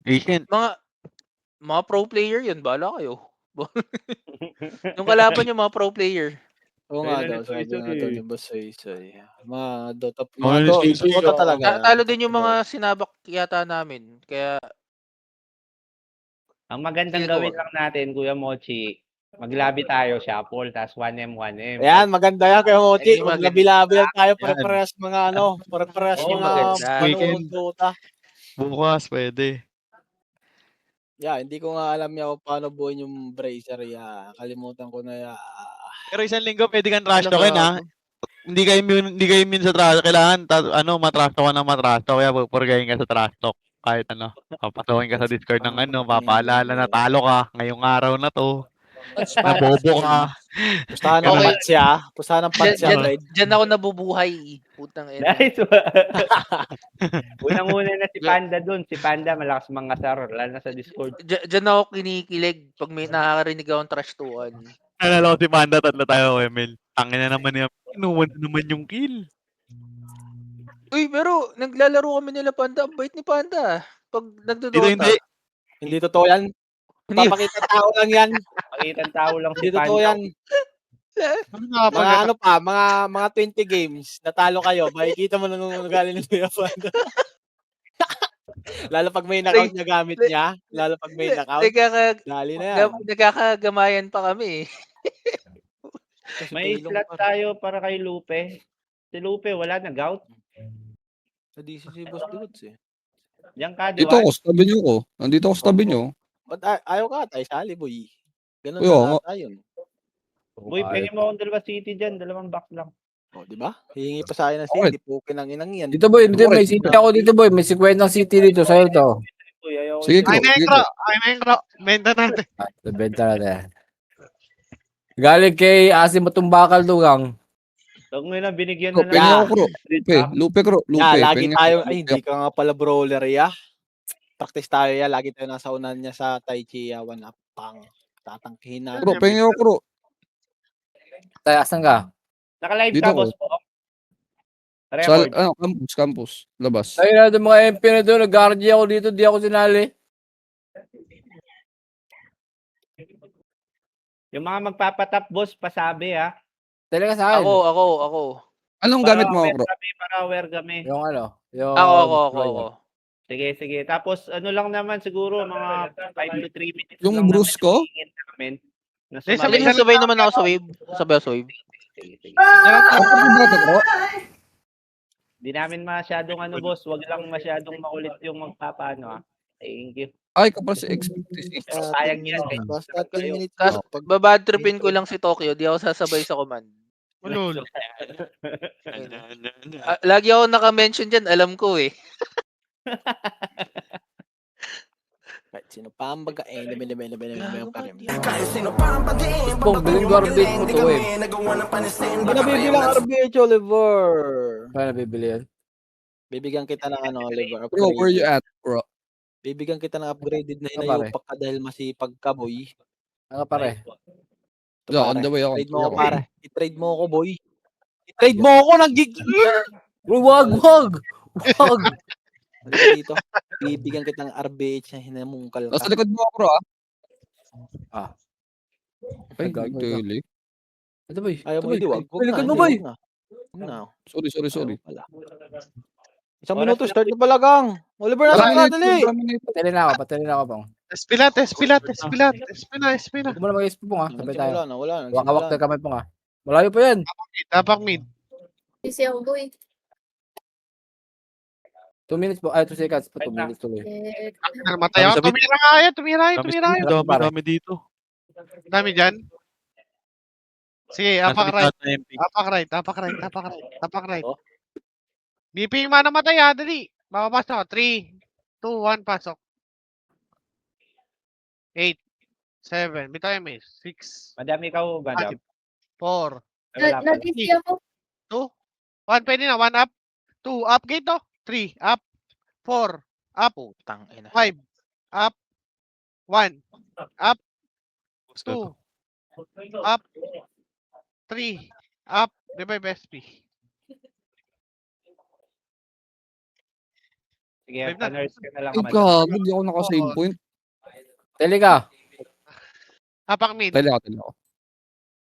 Recent. Mga pro player yun, bahala kayo. Yung kalaban yung mga pro player. Oo nga Kailan daw, ito sabi isa nga daw eh. ni Boss Soysoy. Mga Dota, Ano ni Soysoy, Dota talaga. Talo din yung mga sinabak yata namin. Kaya Ang magandang Feel ko, gawin lang natin, Kuya Mochi, maglabi tayo shuffle, tapos 1M, 1M. Ayan, maganda yan kay Mochi. Hindi Maglabi-labi lang tayo, Yan. pare-parehas mga pare-parehas Hindi mga maganda. panuod Dota. Bukas, pwede. Yeah, hindi ko nga alam kung paano buuin yung Bracer. Kalimutan ko na. Pero isang linggo pwede kang trash Ano talkin, ba? ha? Hindi ka immune sa trash. Kailangan, matrash talk ka ng matrash talk. Kaya pupurgayin ka sa trash talk. Kahit papasukin ka sa Discord ng papaalala na talo ka ngayong araw na to. Nabobo ka. Pustahan ng Okay. Patsya. Pustahan ng Patsya trade. Diyan ako nabubuhay. Putang ina. Nice. Unang-una na si Panda dun. Si Panda, malakas mga sar. Lalo na sa Discord. Diyan ako kinikilig pag may nakakarinig akong trash tuan. Nalala ko si Panda, tatlo tayo, Emil. Tangin na naman niya. Inuwan naman yung kill. Uy, pero naglalaro kami nila Panda. Ang bait ni Panda. Pag Dito nagdodota. hindi. Hindi totoo yan. Papakita tao lang yan. Pakitang tao lang si Hindi totoo Panda. yan. Mga 20 games, natalo kayo, makikita mo nung galing ng Kuya Panda. Lalo pag may knockout na gamit niya, dali na yan. Nagkakagamayan pa kami. May slot tayo para kay Lupe. Si Lupe, wala na gout. Hindi si Boss Dudes eh. Diyan ka, Dito Duan. ako, sa tabi niyo ko. Nandito ako sa tabi niyo. Ba't ayaw ka tayo, sali boy. Ganun Uy, na nga tayo. Boy, pengin mo akong dalawa city dyan. 2 box lang. O, di ba? Hihingi pa sa akin ng Okay. city, pukin ang inang yan. Dito boy, may city ako dito boy. May 50 city dito sa'yo to. Boy, ayaw ko. Sige, Ay, Kro. Mengro. Benta natin. Benta natin. Galing kay Asim Matumbakal Dugang. Tawag mo na, binigyan Kro, na pengen lang. ako, Kro. Lupe, Kro. Lupe. Lagi pengen tayo, ako. ay hindi ka nga pala brawler ya. Practice tayo ya, lagi tayo nasa unan niya sa Tai Chi, one up pang. Tatangkihin natin. Kro, pengen ako, Kro. Tayo, asan ka? Naka-live Dito ka, ko. boss po. Sa, Record. campus. Labas. Tayo na mga MP na doon. Nag-guardia ako dito. Di ako sinali. Yung mga magpapatap, boss, pasabi ha. Talaga sa akin. Ako. Anong gamit mo, Kro? Para aware kami. Yung ano? Yung... Ako. Sige. Tapos ano lang naman siguro mga 5 to 3 minutes Yung lang bruise ko? namin. Sabay naman ako sa wave. Sabay ako sa wave. Sige. Di namin masyadong boss, wag lang masyadong makulit yung magpapaano ha. Thank you. Ay, kapal si XP. Sayang yan. Basta 10 minutes. Babad tripin ko lang si Tokyo. Di ako sasabay sa command. Ulol. Lagi ako naka-mention dyan. Alam ko eh. Sino pa ang baga? Labi pa rin. Bong, biling garbage mo to eh. Hindi nabibilang RBH, Oliver. Kaya nabibili yan. Bibigyan kita ng Oliver. Bro, where you at, bro? Bibigyan kita ng upgraded na Pare. hinayupak ka dahil masipag ka, boy. Ano pare? Yeah, on the way ako. I-trade mo ako, pare. I-trade mo ako, boy. I-trade mo ako, Wag! Dito. Bibigyan kita ng RBH na hinamungkal ka. Nasa likod mo ako, bro, Ah. Ay, Gago ka. tuloy. Ito boy. Ayaw mo, hindi, wag. Likod mo boy. Wag na. Sorry. Wala. Isang minuto, start na pala, gang. Oliver, nasa ka, dali. Patali na ako pong. Espilat. Espina. Huwag mo na mag-expo pong ha. Sabay tayo. Wala na. Wakawak tayo kamay pong ha. Malayo pa yan. Tapak mid. Busy ako, boy. 2 minutes po. Ay, 2 seconds po. 2 minutes tuloy. Matay ako. Tumira kayo. Dami dito. Dami dyan. Sige, apak right. BP yung mana matay ha. Dali. Makapasok. 3, 2, 1, pasok. 8, 7. Bitaw yung 6. Madami ka madam. 4, Nag-busy ako. 2, 1. Pwede na. 1 up. 2 up. Gate to. 3 up. 4 up. Putang ina. 5 up. 1 up. 2 up. 3 up. Revive SP. Sige, Wave na. pa-nurse ka na lang. Ay, madam. gago. Di ako naka-save Oo. point. Teliga. Tapak mid. Tali ako.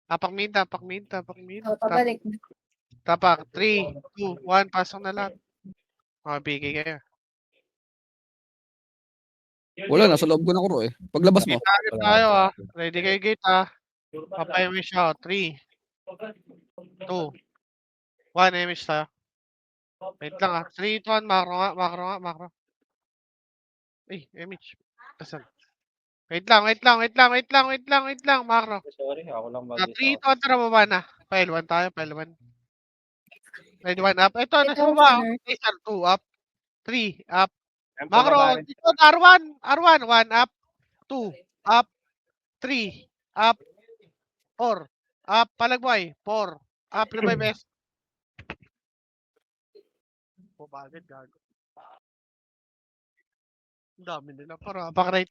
Tapak mid, tapak mid, tapak mid. O, pabalik. Tapak. 3, 2, 1. Pasok na lahat. Makapigay kayo. Wala, nasa loob ko na kuro eh. Paglabas mo. Target tayo Ready kayo gate Papay image siya. 3, 2, 1. Image tayo. Wait lang 3, 2, 1. Macro nga, macro nga, macro. Image. Asan? Wait lang. Macro. Sorry, ako lang 3, 2, 1. Tara, baba na. File 1 tayo, file 1. Ready 1 up. Ito, nasa Ito, baba. sir. Laser 2 up. 3 up. Macro. Dito, R1. 1 up. 2 up. 3 up. 4 up. Palagway. 4 up. Revive S. Bakit gago? Ang dami nila. Para back-right.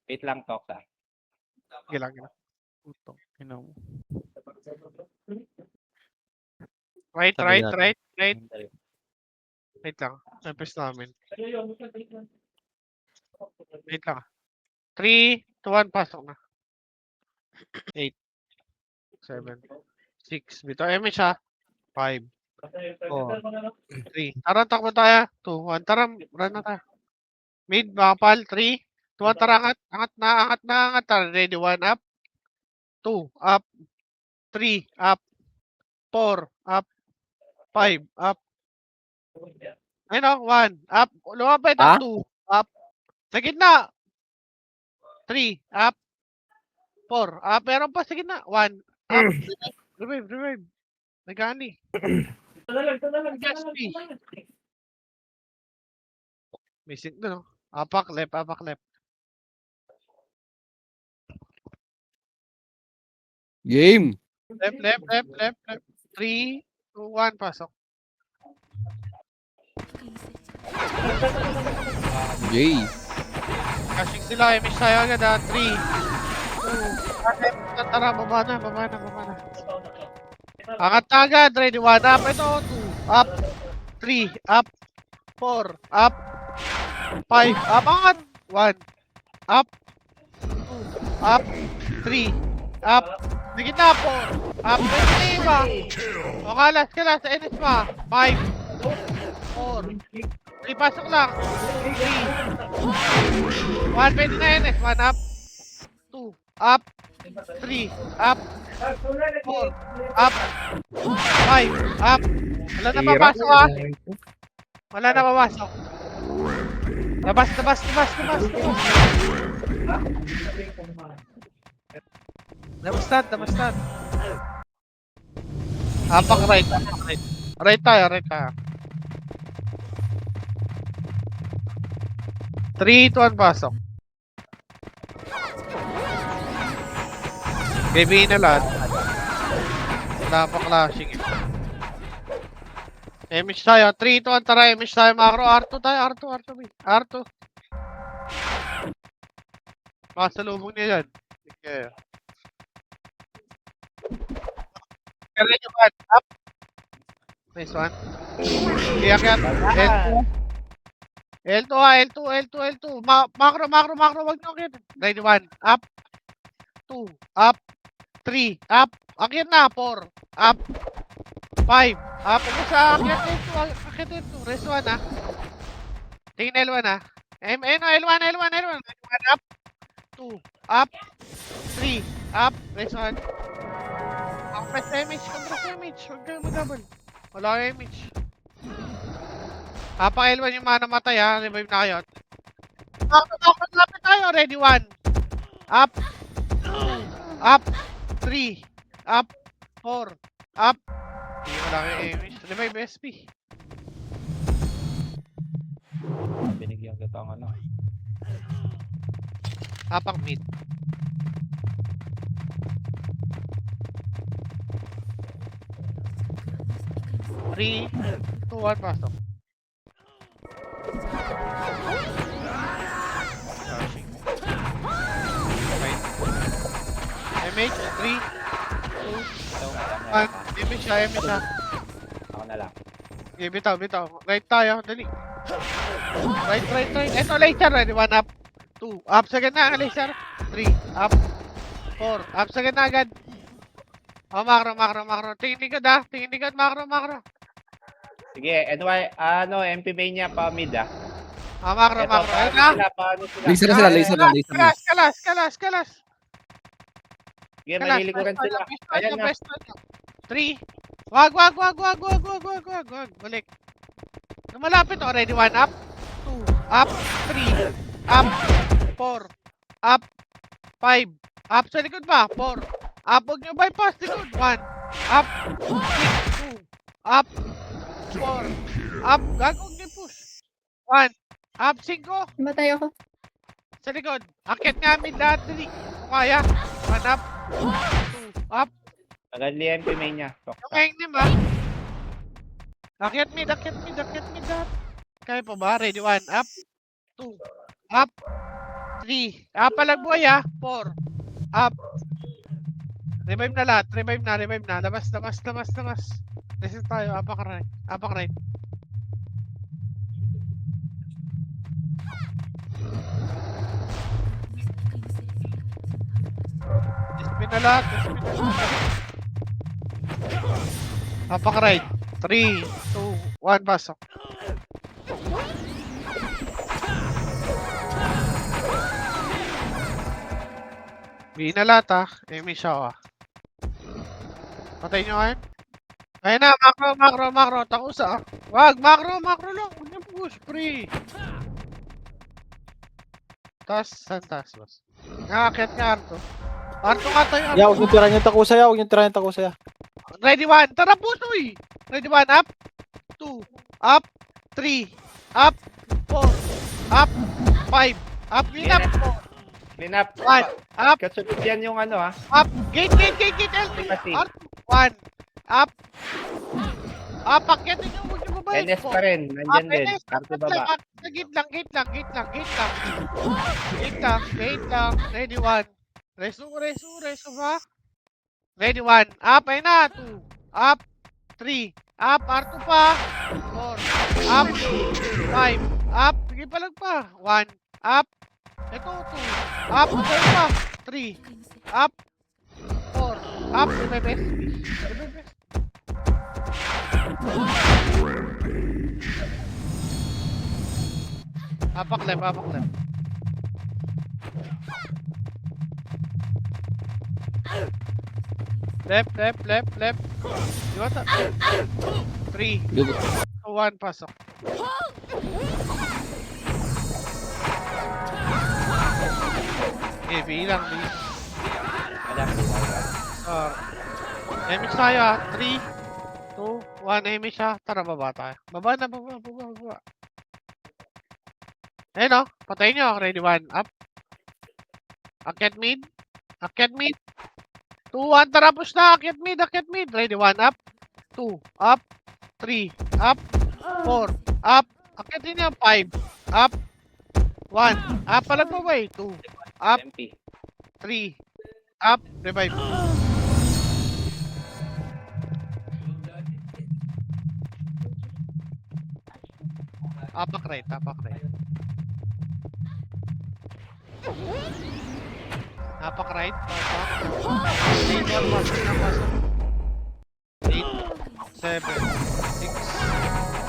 Wait lang, talk sa. Gilang. Utong. Right. Wait lang. Tempest namin. Wait lang. 3, 2, 1. Pasok na. 8, 7, 6. Bito M siya. 5, 4, 3. Tara, takbo tayo. 2, 1. Tara, run na tayo. Mid, bakapal. 3, 2, 1. Tara, angat. Tara, ready. 1 up. 2 up. 3 up. 4 up. 5 up. Ayun 1 up. Lumapit Ah? 2 up. Sa gitna. 3 up. 4 up. Meron pa sa gitna. 1 up. Revive. Nagani. Gaspi. Missing doon. Apak left. Game. Left. 3, 2, 1. Pasok. Jay. Cashing sila. Image tayo agad 3, 2, 1. Tara, baba na. Angat na agad. Ready. 1 up. Ito. 2 up. 3 up. 4 up. 5 up. Angat. 1 up. 2 up. 3 up. Nagita 4 up. 20 pa. O kalas sa NS pa. 5 4 3 pasok lang. 3 1 pwede na NS. 1 up. 2 up. 3 up. 4 up. 5 up. Wala na papasok Labas. Labas. Apak right. Right tayo. 3, 2, 1, pasok. Baby na lahat. Wala pa clashing Image tayo. 3, 2, 1, tara. Image tayo. Macro. R2 tayo. R2. Masalubong niya yan. Okay. Kaya nyo ba? Up. Nice one. Iyak yan. L2. Macro. Wag nyo akit. Ready 1. Up. 2. Up. 3. Up. Akit na. 4. Up. 5. Up. Kung sa akit ito. Rest 1 Tingin L1 L1. 1 up. 2 up. 3 up. Rest 1. Compress damage. Huwag kayo mag-double. Wala kayo image. Pang L1 yung mana matay Revive na kayo. Lapit tayo. Ready 1. Up. 2 up. 3 up. 4 up. Hindi wala kayo image. Revive SP. Binigyan kita ang ano. Pang mid. Three, 2, 1, pasok. Okay. MH, 3, 2, 1. MH siya. Ako na lang. Okay, bitaw. Right tayo, dali. Right. Ito, laser. Ready, 1 up. 2. Up sa gitna, laser. 3. Up. 4. Up sa gitna agad. Oh, macro. Tingin likod ah. Tingin likod, macro. Sige, MP main niya pa mid ah. Ah, macro. Eto, Ayun paano na. sila? Laser na sila, laser na. Kalas. Sige, malilikuran sila. Ayan na. 3. Wag. Balik. Lumalapit already. 1 up. 2. Up. 3. Up. 4. Up. 5. Up sa likod pa. 4. Up. Huwag nyo bypass likod. 1. Up. 6. 2. Up. 4. Up. Gagawin nyo push. 1. Up. 5. Matay ako. Sa likod. Akit nga mid lahat. Dali. Kung kaya. 1 up. 2. Up. Agad li MP main niya. Yung hangnim ah. Akyat mid lahat. Kaya pa ba? Ready? 1, up. 2, up. 3, palagbuhay ah. 4, up. Revive na lahat. Revive na. Labas. Reset tayo. Apak right. Spin na lahat. Apak right. 3, 2, 1, pasok. Bihin na lahat ah. May siya ah. Patay nyo ngayon. Ayun na, macro. Takusa ah. Wag, macro lang. Huwag niyo push, pre. Saan taas, boss? Nakakit nga Arto. Arto nga tayo. Yeah, huwag nyo tirahan yung takusaya. Ready 1. Tara, pusoy. Ready 1. Up. 2. Up. 3. Up. 4. Up. 5. Up. Clean up. Clean up. 1. Up. Kasunod yan yung ah. Up. Gate. LT. Kasi. Up. 1. Up. Up. Pakyatin nyo. Huwag nyo babayin. NS pa rin. Nandyan din. Karto baba. Gate lang. Ready 1. Reso ba? Ready 1. Up. Ayun na. 2. Up. 3. Up. R2 pa. 4. Up. 5. Up. Sige palag pa. 1. Up. Ito 2. Up. Ito pa. 3. Up. 4. Up. Revive. Apak left. Left. Iwata. 3, 2, 1, pasok. Okay, bilang. Emi tayo ah. 3, 2, 1, Emi siya. Tara, baba tayo. Baba. Ayun o, patayin nyo. Ready 1, up. Akyat mid. 2, 1, tara, push na. Akyat mid. Ready 1, up. 2, up. 3, up. 4, up. Akyatin nyo. 5, up. 1, up. Palag mo ba 2, up. MP. 3, up. Revive. Apak right. Apak right. 8, 7, 6,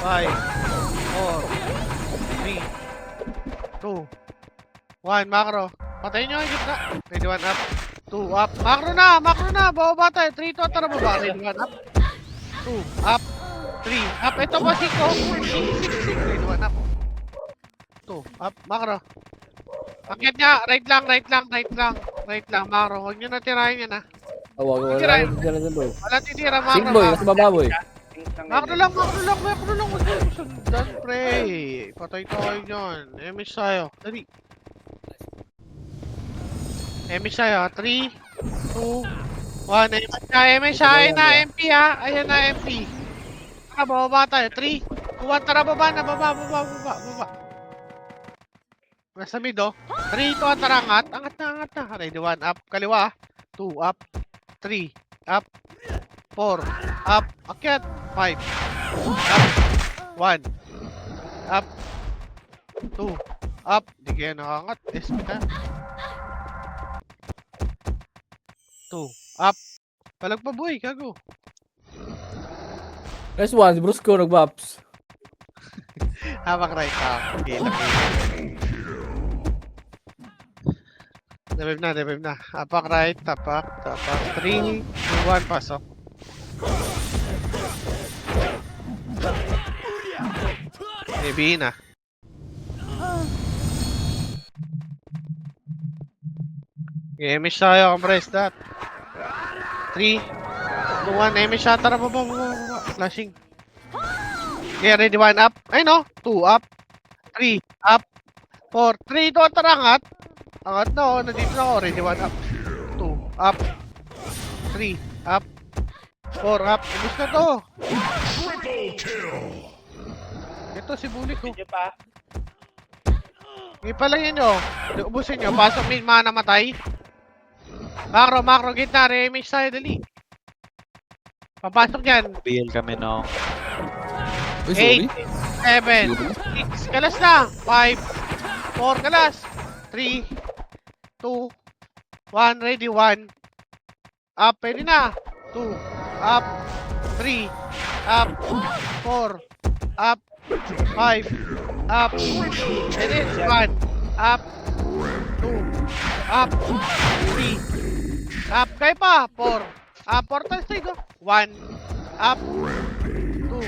5, 4, 3, 2, 1, macro. Patayin nyo yung gitna. Ready 1, up. 2, up. Macro na. Bababa tayo. 3, 2, tara baba. Ready 1, up. 2, up. 3, up. Ito po 6. Ready 1, up. 2, up. Macro. Akit niya. Right lang. Macro. Huwag nyo natirahin yan ah. Wala boy. Wala titira, Sing macro. boy, nasa baba boy. Macro lang. Huwag nyo sundan, pre. Patay tayo dyan. MS tayo. Dali. MS tayo. 3, 2, 1. MS siya. Ayan na, MP ha. Ayan na, MP. Tara, bababa tayo. 3, 2, 1. Tara, baba na. Baba. Nasa mid oh. 3, 2, 1. Tara, angat na. Ready, 1, up. Kaliwa. 2, up. 3, up. 4, up. Akyat. 5, up. 1, up. 2, up. Di kaya nakangat. SP ka. 2, up. Palag pa boy, kago. Nice one, Brusco, nag-vaps. Hawak right up. Kita. Revive na. Tapak right, tapak. 3, 2, 1, pasok. Maybe na. Game tayo, compress that. 3, 2, 1, aim shot. Tara, baba. Flashing. Okay, ready, 1 up. Ay no, 2 up. 3 up. 4, 3, 2, tara, angat. Angat na, oh, nandito na ako. Ready, 1 up. 2 up. 3 up. 4 up. Ubus na to. Ito si Bulik ko. Video pa. Ipalayin nyo. Ubusin nyo. Pasok main, mga namatay. Macro, gitna. Re-image tayo, dali. Papasok dyan. Bill kami no. Uy, sorry. 7, 6, kalas na. 5, 4, kalas. 3, 2, 1, ready, 1. Up, pwede na. 2, up. 3, up. 4, up. 5, up. Pwede, 1, up. 2, up. 3, up. Kaya pa, 4. Up, portal stage, 1, up. 2,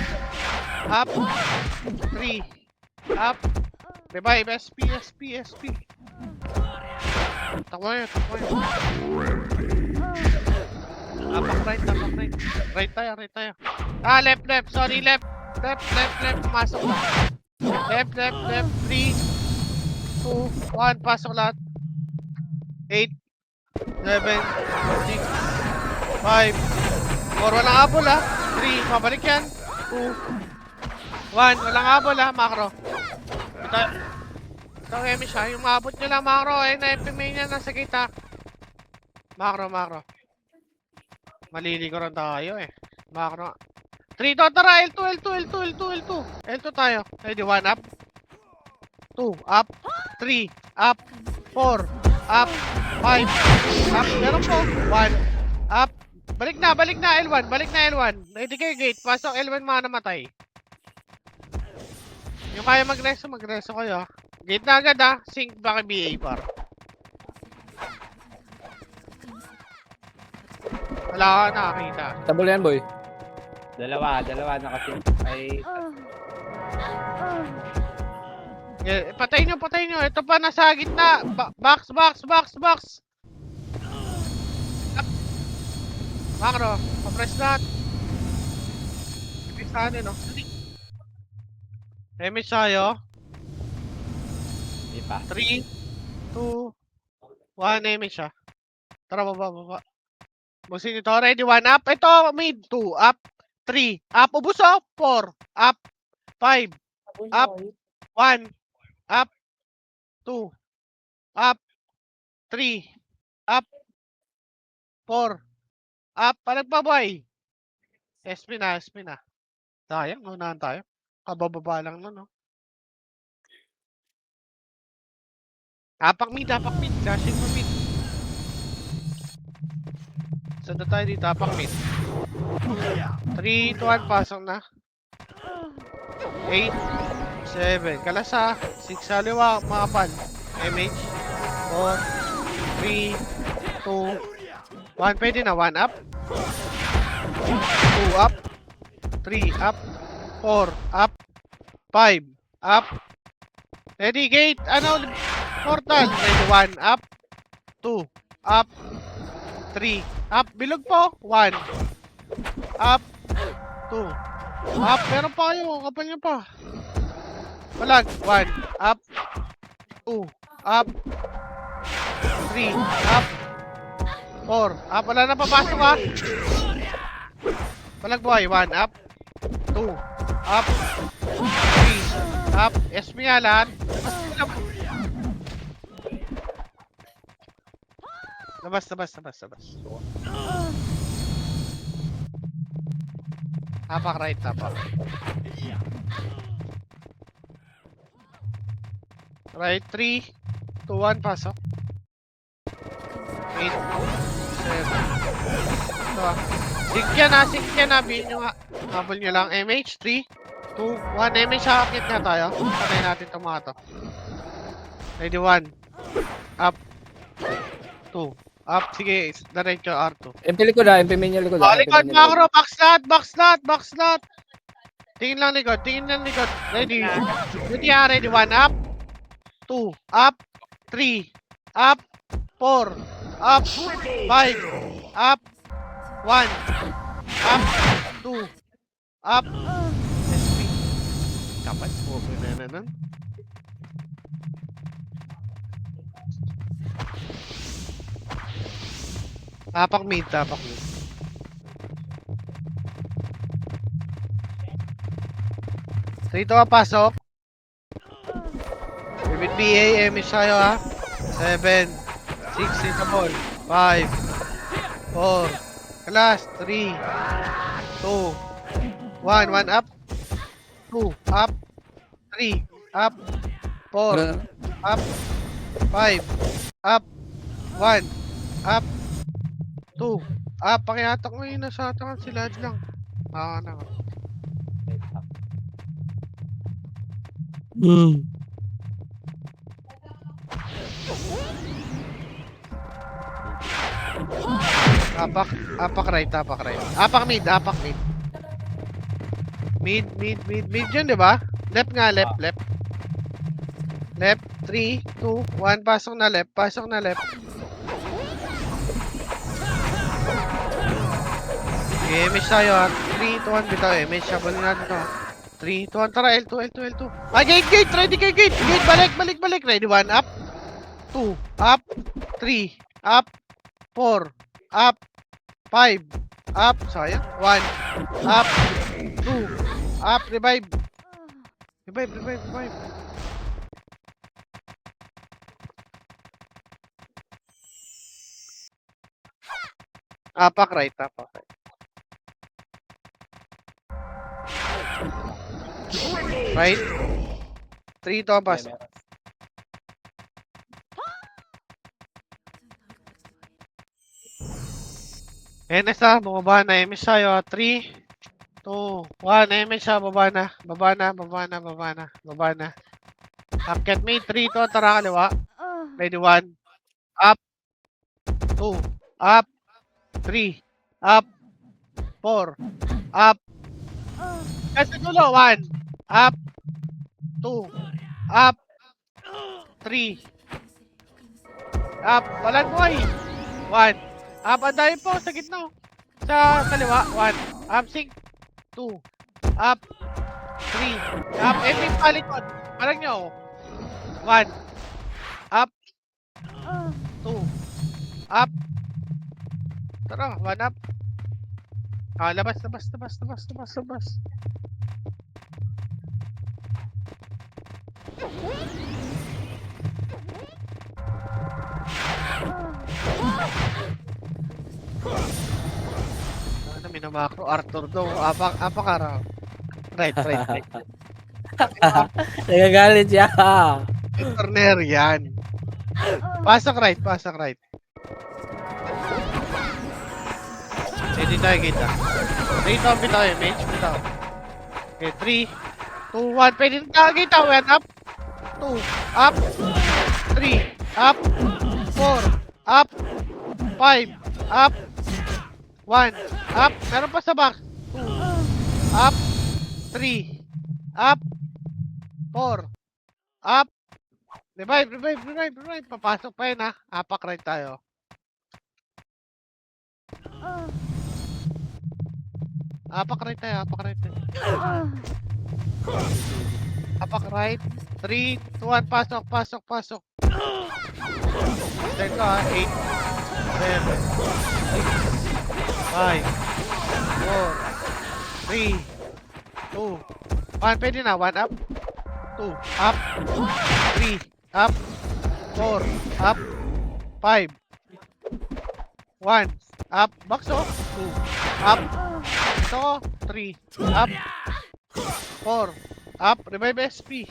up. 3, up. Revive, SP. Takbo yun. Tapak right. Right tayo. Ah, left. Sorry, left. Pumasok na. Left. 3, 2, 1. Pasok lahat. 8, 7, 6, 5, 4. Walang habol ha. 3, mabalik yan. 2, 1. Walang habol ha, macro. Ito Emi siya. Yung maabot nyo lang, macro. Na FMA niya nasa kita. Macro. Maliligo rin tayo eh. Macro. 3 to, tara. L2 tayo. Ready, 1 up. 2 up. 3 up. 4 up. 5 up. Meron po. 1 up. Balik na L1. Ready kayo gate. Pasok L1 mga namatay. Yung kaya magreso kayo. Gate na agad ah. Sync baka BA par. Wala ka nakakita. Tabol yan, boy. Dalawa na kasi. Ay, Patay nyo. Ito pa nasa gitna. Box. Macro, papress lahat. Ipis na no? Damage tayo. di pa. 3, 2, 1, damage siya. Tara, baba. Busin ito. Ready, 1 up. Ito, mid. 2 up. 3 up. Ubus oh. 4 up. 5 up. 1 up. 2 up. 3 up. 4 up. Palag pa boy. SP na. Sayang, unahan tayo. Kabababa lang no. Apak mid. Dashing mo mid. Sanda tayo dito, apak mid. 3, 2, 1, pasok na. 8, 7, kalasa. 6, saliwa, makapal. MH. 4, 3, 2, 1, pwede na. 1 up. 2 up. 3 up. 4 up. 5 up. Ready, gate. Portal. Ready, 1 up. 2 up. 3 up. Bilog po. 1 up. 2 up. Meron pa kayo. Kapal nyo pa. Palag. 1 up. 2 up. 3 up. 4 up. Wala na papasok ha. Palag boy. 1 up. 2 up. 3 up. SP nga lahat. Labas. Tapak right. Right, 3, 2, 1, pasok. 8, 7. Ito ah. Sync yan ah. Bihin nyo nga. Habol nyo lang. MH, 3, 2, 1. MH, hakakit nga tayo. Patay natin itong mga to. Ready, 1. Up. 2. Up. Sige, diretso, R2. MP likod ah, MP main yung likod ah. Likod, macro, backslot. Tingin lang likod. Ready. Ready, ready. 1, up. 2, up. 3, up. 4, up. 5, up. 1, up. 2, up. SP. Kapas po, na. Tapak mid. So ito pasok. With BA, MS tayo ha. 7, 6, ito ball. 5, 4, class, 3, 2, 1, 1 up. 2, up. 3, up. 4, up. 5, up. 1, up. 2, up. Pakihatak mo yun nasa atakan sila lang. Na. Apak right. Apak mid. Mid yun, di ba? Left nga, left. Left, 3, 2, 1, pasok na left. Okay, MH tayo ha. 3, 2, 1, bitaw MH. Sabalin natin to. 3, 2, 1, tara, L2. Ah, gate, ready kay gate. Gate, balik. Ready, 1, up. 2, up. 3, up. 4, up. 5, up. Sayang. 1, up. 2, up. Revive. Apak right. Right. 3 to ang pasok. NS ah, bumaba na. MS tayo. 3, 2, 1. MS ah, baba na. Akyat may 3 to. Tara kaliwa. Ready, 1. Up. 2. Up. 3. Up. 4. Up. Kasi dulo. 1. Up. 2. Up. 3. Up. Balan boy. 1. Up. Andahin po sa gitna. Sa kaliwa. 1. Up. 6. 2. Up. 3. Up. Epic palikot. Parang nyo. 1. Up. 2. Up. Tara. 1 up. Ah, labas. Ano, minamakro Arthur daw. Apakara. Right. Nagagalit siya. Corner yan. Pasok right. Hindi tayo kita. Dito ang bitaw eh. Mage bitaw. Okay, 3, 2, 1. Pwede na kita. 1 up. 2, up. 3, up. 4, up. 5, up. 1, up. Meron pa sa box. 2, up. 3, up. 4, up. Revive. Papasok pa yun ha. Apak right tayo. Apak right tayo. Apak right. 3, 2, 1. Pasok. Start ko ha. 8, 7, 6, 5, 4, 3, 2, 1. Pwede na. 1 up. 2, up. 3, up. 4, up. 5, 1, up. Box off. 2, up. Ito, 3, up. 4, up. Revive SP.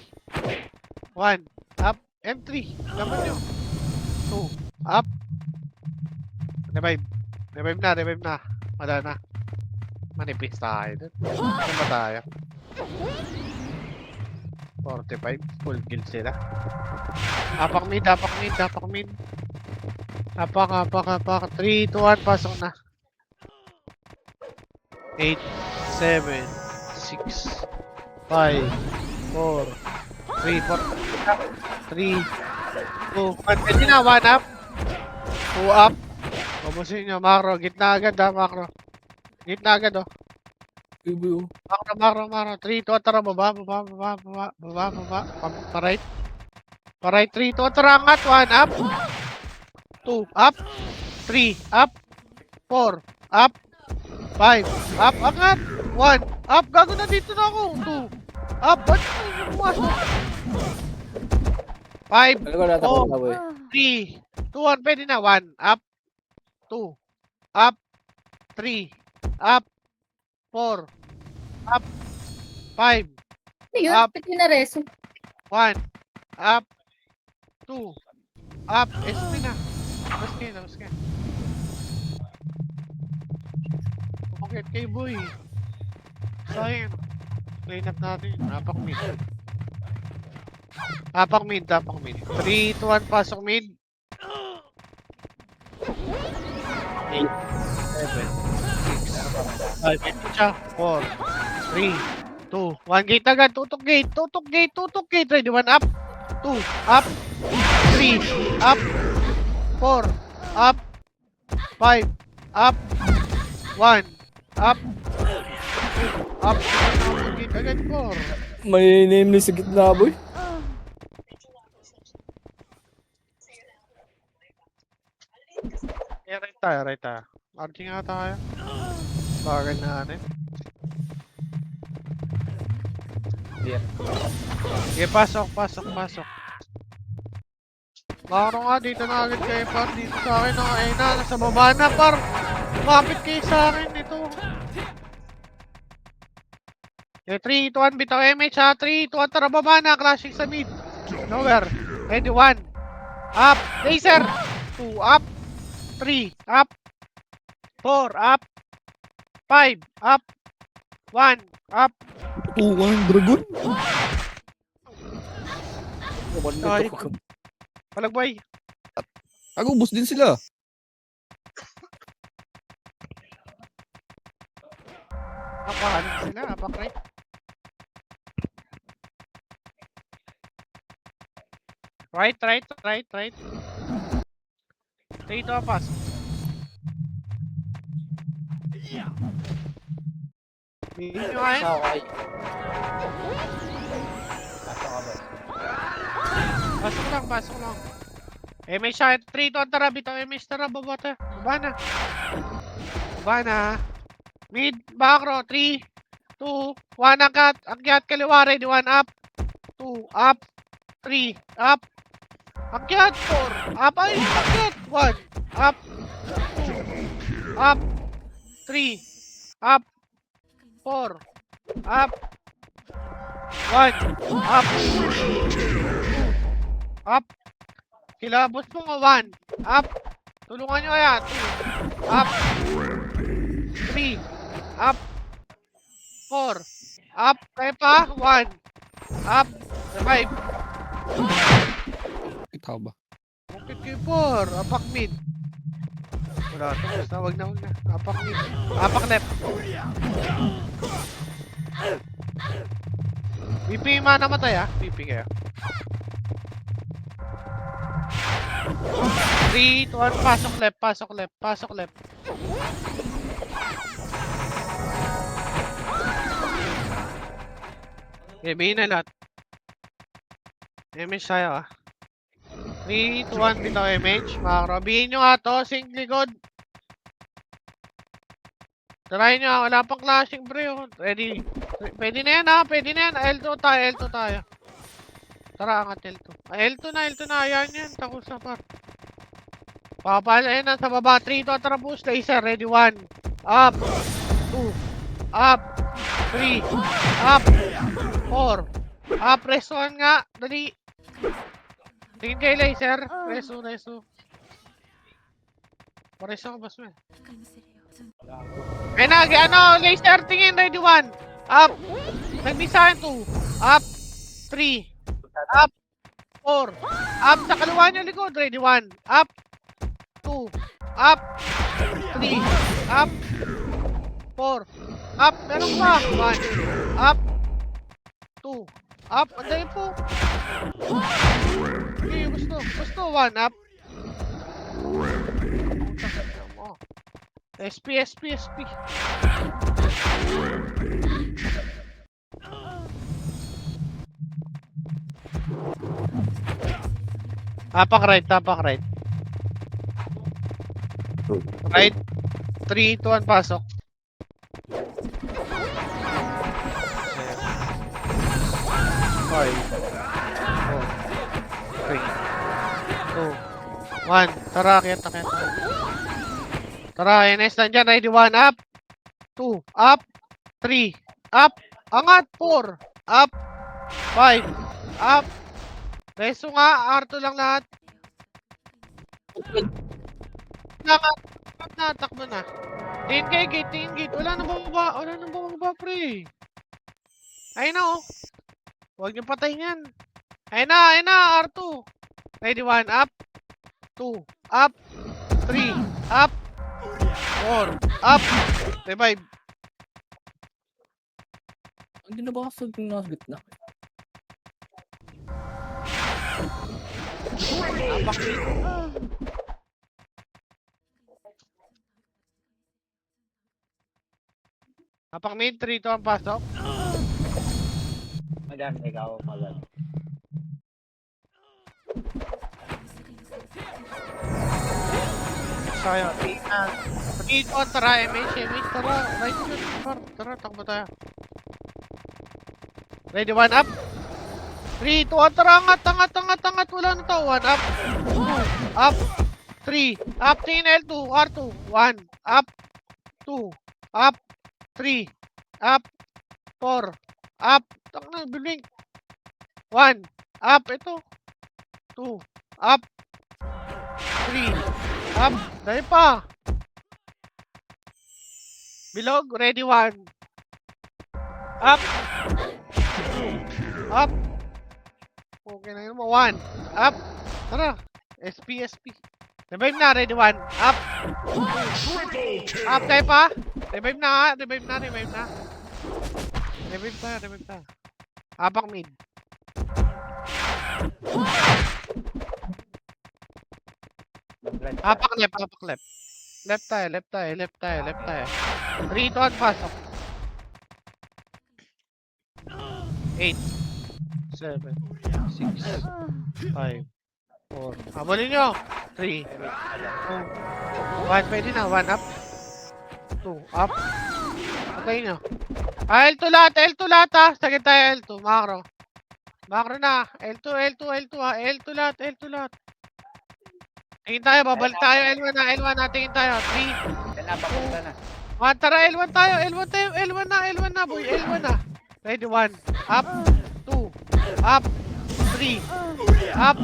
1, up. M3. Laban nyo. 2. Up. Revive. Revive na. Wala na. Manipis tayo dun. Ano ba tayo? 45. Full kill sila. Apak mid. Apak. 3, 2, 1. Pasok na. 8, 7, 6, 5, 4, 3, 2, 1. Pwede na, 1 up. 2 up. Pabusin nyo, macro. Gitna agad ha, macro. Gitna agad oh. Macro. 3, 2, tara, baba. Pa-right. Pa-right, 3, 2, tara, angat. 1 up. 2 up. 3 up. 4 up. 5 up, angat. 1 up, gago na dito na ako. 2 up, ba't yung pumasok? 5, Ano ko natakot na boy? 3, 2, 1, pwede na. 1 up. 2 up. 3 up. 4 up. 5 Ano yun? Up. Ba't yun na-reso? 1 up. 2 up. SP na. Tapos kayo. Bakit kayo boy? Sayang. Clean up natin. Apak mid. 3, 2, 1, pasok mid. 8, 7, 6, 5, siya. 4, 3, 2, 1. Gate agad. Tutok gate. Ready, 1 up. 2, up. 3, up. 4, up. 5, up. 1, up. Gate agad, 4. May nameless sa gitna boy. Right tayo. Marching nga tayo. Bagay na natin. Okay, pasok. Baro nga, dito na agad kayo par. Dito sa akin, nasa baba na par. Lumapit kayo sa akin, ito. Okay, 3, 2, 1, bitaw MH ha. 3, 2, 1, tara baba na. Crashing sa mid. Nowhere. Ready, 1. Up. Laser. 2, up. 3, up. 4, up. 5, up. 1, up. 2-1, Dragon. Ay. Palagbay. Ako, boss din sila. Apakan sila, apak right. Right. Dito apas. Hindi nyo kaya. Okay. Pasok lang. May shot. 3 to tara, bitaw. Tara, baba na. Mid, back row. 3, 2, 1, akyat kaliwa. Ready, 1 up. 2, up. 3, up. Akyat, 4, up. Ay, akyat. 1, up. 2, up. 3, up. 4, up. 1, up. 2, up. Kilabos mo nga 1, up. Tulungan nyo kaya. 2, up. 3, up. 4, up. Kaya pa, 1, up. 5. Ikaw ba? Bakit kayo 4? Apak mid. Wala ito. Basta wag na. Apak mid. Apak left. VP yung mga namatay ha. VP kayo. 3, 2, 1. Pasok left. Okay, may na lahat. MH tayo ah. 3, 2, 1, bitaw MH. Makarabihin nyo nga to, sing likod. Try nyo, wala pang clashing bro. Ready? Pwede na yan ha, L2 tayo. Tara, angat L2. L2 na, ayan yan. Takos na par. Papalayan na sa baba. 3, 2, tara boost. Laser, ready? 1. Up. 2. Up. 3. Up. 4. Up, press 1 nga. Dali. Tingin kay laser. Reso, reso. Pareso ka, boss man. Ay na, ano, laser, tingin, ready 1. Up. Nag-misa 2. Up. 3. Up. 4. Up sa kaliwa niyo likod, ready 1. Up. 2. Up. 3. Up. 4. Up. Meron pa. 1. Up. 2. Up. Anday po. Okay, gusto. Gusto. 1. Up. SP, SP, SP. Tapak right, tapak right. Right. 3, 2, 1, pasok. 5, 4, 3, 2, 1. Tara, kenta, kenta. Tara, NS nandyan. Ready, 1, up. 2, up. 3, up. Angat, 4, up. 5, up. Reso nga, R2 lang lahat. Takbo na, takbo na. Tingin kay gate, tingin gate. Wala nang bumaba, wala nang bumaba, pre. Ayun na, oh. Huwag niyo patayin yan. Ayun na, R2. Ready, 1, up. 2, up. 3, up. 4, up. Revive. Hindi na ba kasag yung nasa gitna? Apak mid, 3, 2, 1, pasok. Madam, ikaw, madam. Sayo, 3, on, tara, MH, tara. Right yun, tara, takbo tayo. Ready, 1, up. 3, 2, 1, tara, angat. Wala na to, 1, up. 2, up. 3, up, tingin L2, R2. 1, up. 2, up. 3, up. 4, up. Takna, biblink. 1, up, ito. 2, up. 3, up. Dahil pa. Bilog, ready, 1. Up. 2, up. Okay na yun mo, 1, up. Tara, SP. Revive na, ready, 1. Up. 2, up, dahil pa. Revive na. Revive ta. Apak mid. Apak left. Left tayo. 3, 2, 1, pasok. 8, 7, 6, 5, 4. Habulin nyo. 3, 2, 1. Pwede na. 1 up. 2, up. Patayin nyo. L2 lahat ha. Sagit tayo L2. Macro na. L2 ha. L2 lahat. Tingin tayo. Babalik tayo. L1 na. Tingin tayo. 3, Yan na, papunta na. 1. Tara, L1 tayo. L1 na, boy. L1 na. Ready, 1. Up. 2. Up. 3. Up.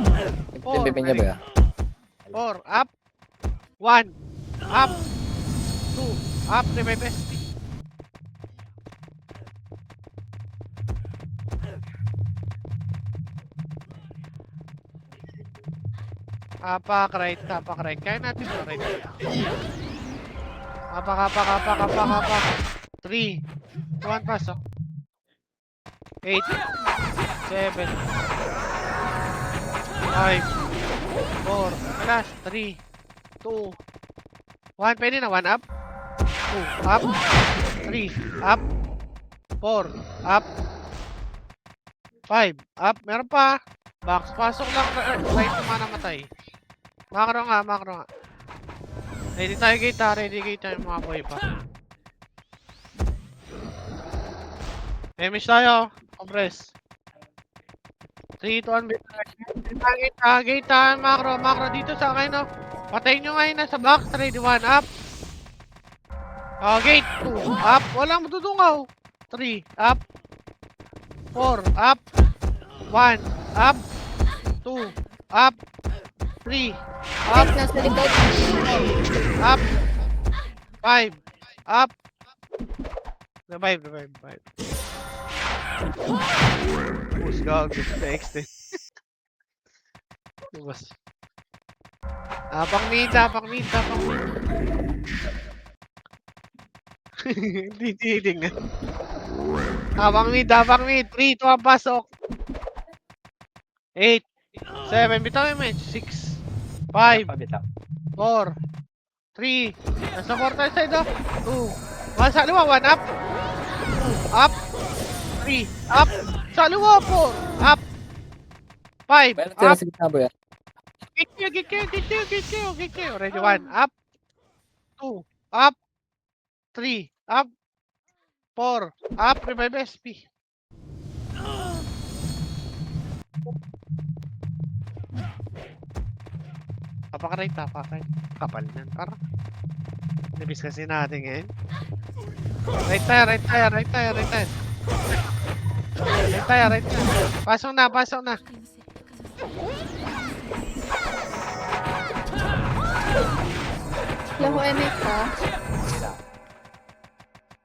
4. Pimpin niya ba ya? 4. Up. 1. Up. 2. Up. Revive SP. Apak right. Kaya natin ito right. Apak. 3, 2, 1, pasok. 8, 7, 5, 4, last, 3, 2, 1, pwede na, 1 up, 2, up, 3, up, 4, up, 5, up, meron pa, box, pasok lang, right naman namatay. Macro nga. Ready tayo gate tayo mga boy pa. Emish tayo. Compress. 3, 2, 1. Gate tayo. Macro dito sa akin, no. Patayin nyo ngayon na sa box. Ready, 1, up. Gate, 2, up. Walang matudungaw. 3, up. 4, up. 1, up. 2, Up. 3. Up. Guys, nasa likod. Up. 5. Up. Revive. Push gago. Na-extend. Lubos. Pang mid. Hindi titignan. Pang mid. 3, 2, ang pasok. 8, 7, bitaw yung match. 6, 5, Pabitaw. 4, 3, nasa 4 tayo side off. 2, 1 sa luwa, 1 up. 2, up. 3, up. Sa luwa, 4, up. 5, Meron tira up. sa gitna, boy. Git kayo. Ready, 1, up. 2, up. 3, up. 4, up. Revive SP. Papakaray. Kapal nan. Parang. Nabis kasi natin ngayon. Right tire. Pasok na. Wala ko MX ha.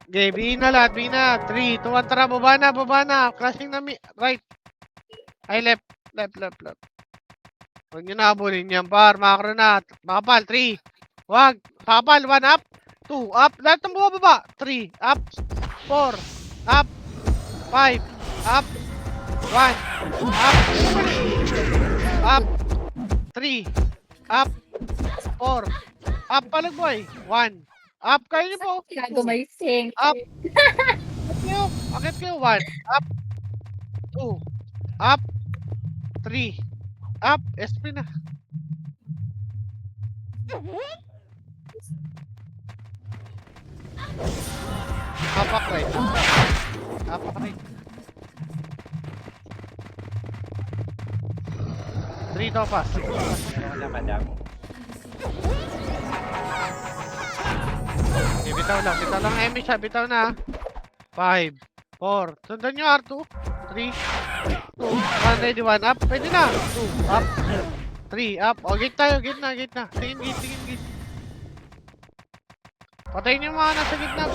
Okay, B na lahat. 3, 2, 1, tara. Baba na. Crashing na right. Ay, left. Huwag nyo nakabulin yan, par. Macro na. Makapal. 3. Wag. Pakapal. 1 up. 2 up. Lahat ng bumababa. 3 up. 4 up. 5 up. 1 up. Up. 3 up. 4 up. Palagboy. 1 up. Kayo nyo po. Gago may sing. Up. Akit kayo. 1 up. 2 up. 3 up. SP na. Apak right. Three to pass. Meron na, madam. Okay, bitaw lang Emi siya, bitaw na. 5, 4, sundan nyo R2. 3, 2, 1, ready, 1 up. Pwede na. 2 up. 3 up. O, gate tayo, gate na. Tingin gate. Patayin yung mga nasa gitna.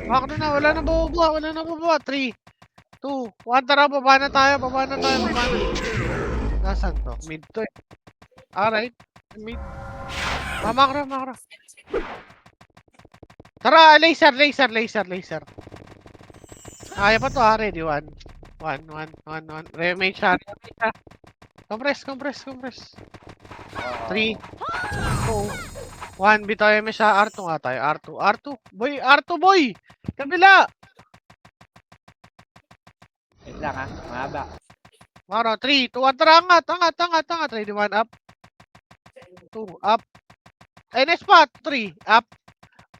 Makro na, wala na bababa. 3, 2, 1, tara, baba na tayo. Nasaan to? Mid to eh. Alright, mid. Makro. Tara, laser. Kaya pa to ha, ready, 1. Remake siya. Compress. 3, 2, 1, bitaw yung siya. R2 nga tayo. R2. Boy! Kabila! Wait lang ha, mahaba. Maro, 3, 2, 1, tara, angat. Ready, 1 up. 2, up. NS spot, 3, up.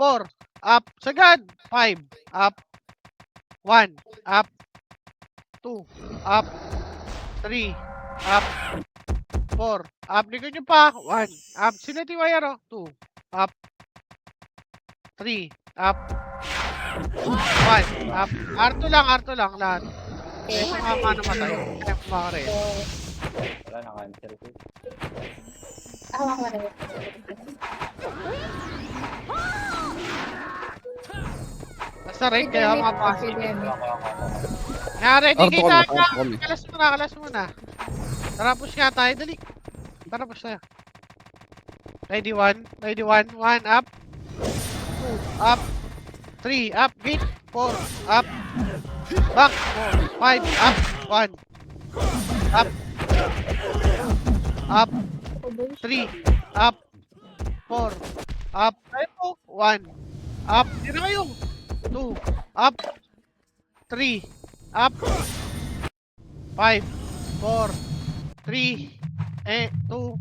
4, up. Sagad, 5, up. 1, up. 2, up. 3, up. 4, up. Likod nyo pa. 1, up. Sila tiwayar, 2, up. 3, up. 1, up. R2 lang lahat. Okay. Ano matay? Makare. Wala na, cancel ko. Awa ko rin. Basta rin, kaya mga pasok. Epidemic. Ready Arto kayo kami, tayo. arto kami. Kalas muna. Tara, push nga tayo. Dali. Tara, push tayo. Ready, 1, up. 2, up. 3, up. Gate. 4, up. Back. 4, 5, up. 1. Up. Up. 3, up. 4, up. Tayo po. 1. Up. Hindi na kayo. 2, up. 3, up. 5, 4, 3, 2,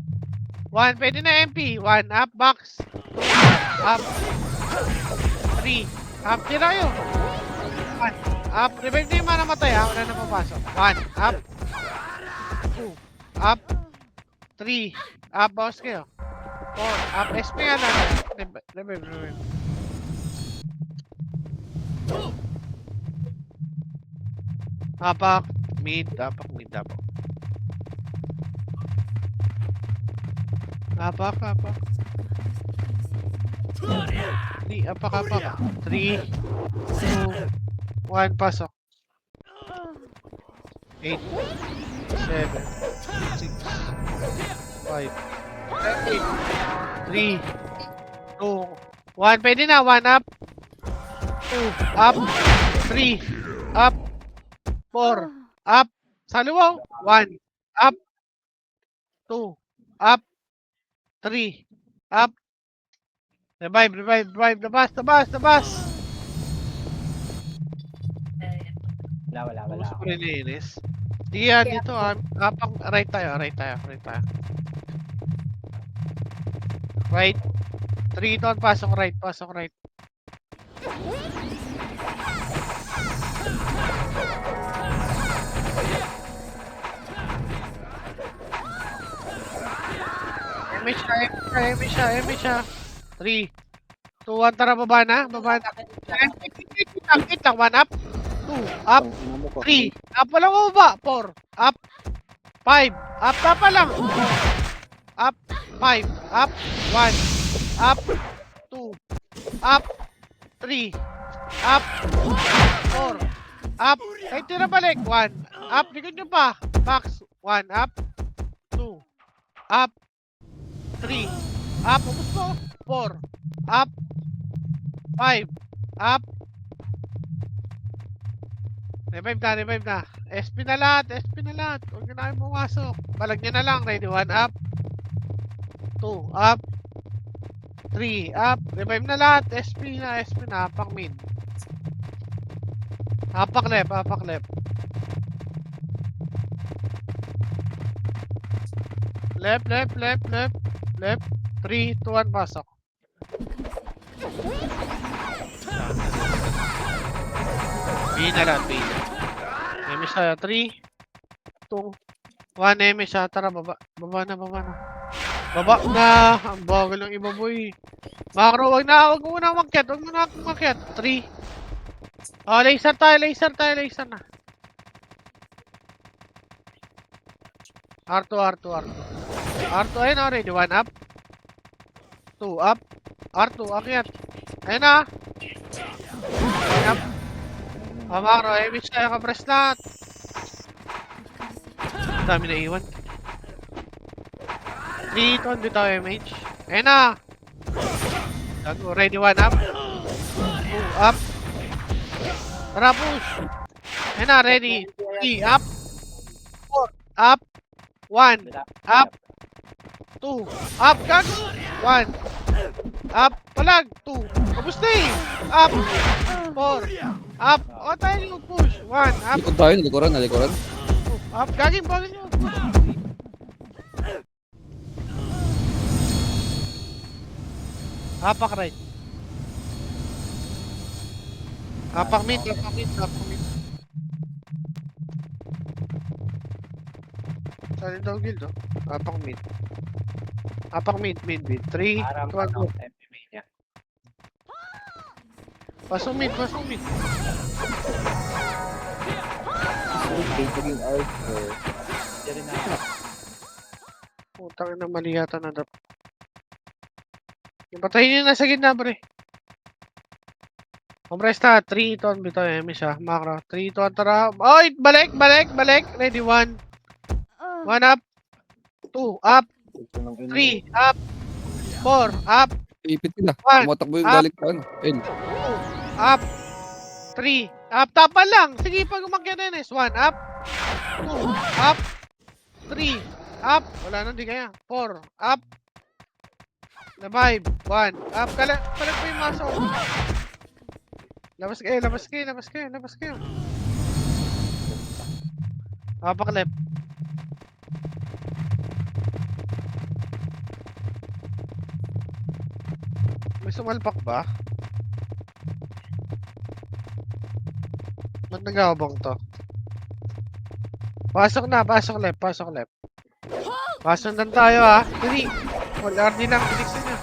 1. Pwede na MP. 1, up, box. 2, up. 3, up. Tira kayo. 1, up. Revive na yung mga namatay ha. Wala na papasok. 1, up. 2, up. 3, up. Bawas kayo. 4, up. SP nga na. Revive. Apak. Mid. Apak. 3, apak. 3, 2, 1, pasok. 8, 7, 6, 5, 3, 2, 1. Pwede na. 1 up. 2, up. 3, up. 4, up. Sa luwaw. 1, up. 2, up. 3, up. Revive. Labas. Wala. Gusto ko rin iinis. Sige yan, dito apang right tayo. Right. 3 doon, pasok right. Eme siya. 3, 2, 1, tara, baba na. Tangkit lang, 1 up. 2, up. 3, up pa lang baba. 4, up. 5, up na pa lang. Up. 5, up. 1, up. 2, up. 3, up. 4, up. Kahit tira balik. 1, up. Likod nyo pa. Max. 1, up. 2, up. 3, up. Ubus mo. 4, up. 5, up. Revive na. SP na lahat. Huwag nyo na kayo pumasok. Balag nyo na lang. Ready, 1 up. 2 up. 3 up. Revive na lahat. SP na. Apak mid. Apak left. Left. 3, 2, 1, pasok. B na lang. Eme siya. 3, 2, 1. Eme siya. Tara, baba na. Baba na. Ang bagal ng iba, boy. Macro, wag mo na umakyat. 3. Oh, laser na. R2. R2, ayun na, ready. 1 up. 2 up. R2, akyat. Ayun na. 1 up. Oh, Macro, image tayo, ka-press lahat. Dami na iwan. 3, ton, bitaw image. Ayun na. Gago, ready, 1 up. 2 up. Tara, push. Ayun na, ready. 3 up. 4 up. 1 up. 2 up. Gago. 1 up. Palag. 2. Kabus na eh. Up. 4 up. O, tayo nyo push. 1 up. Likod tayo, nalikuran. 2 up. Gaging, bagay nyo. Apak right. Apak mid. Saan yung dog guild, oh? Apak mid. 3, 2, 1, Parang go. MMA niya. Pasok mid. Hindi rin na. Putang ina, mali yata na dap. Patayin nyo na sa gitna, pre. Compress na. 3, ton, bitaw, eme siya. Macro. 3, ton, tara. Oy, balik. Ready, 1. 1 up. 2 up. 3 up. 4 up. Ipit nila. 1 Tumatakbo yung up. galing pa. 2 up. 3 up. Tapan lang. Sige, pag umakyat na yun, 1 up. 2 up. 3 up. Wala na, di kaya. 4 up. 5, 1 up. Palag po yung maso. Labas kayo. Apak left. May sumalpak ba? Ba't nagawabang to? Pasok left. Pasok na tayo, ha. 3. All RD lang, piniksin nyo.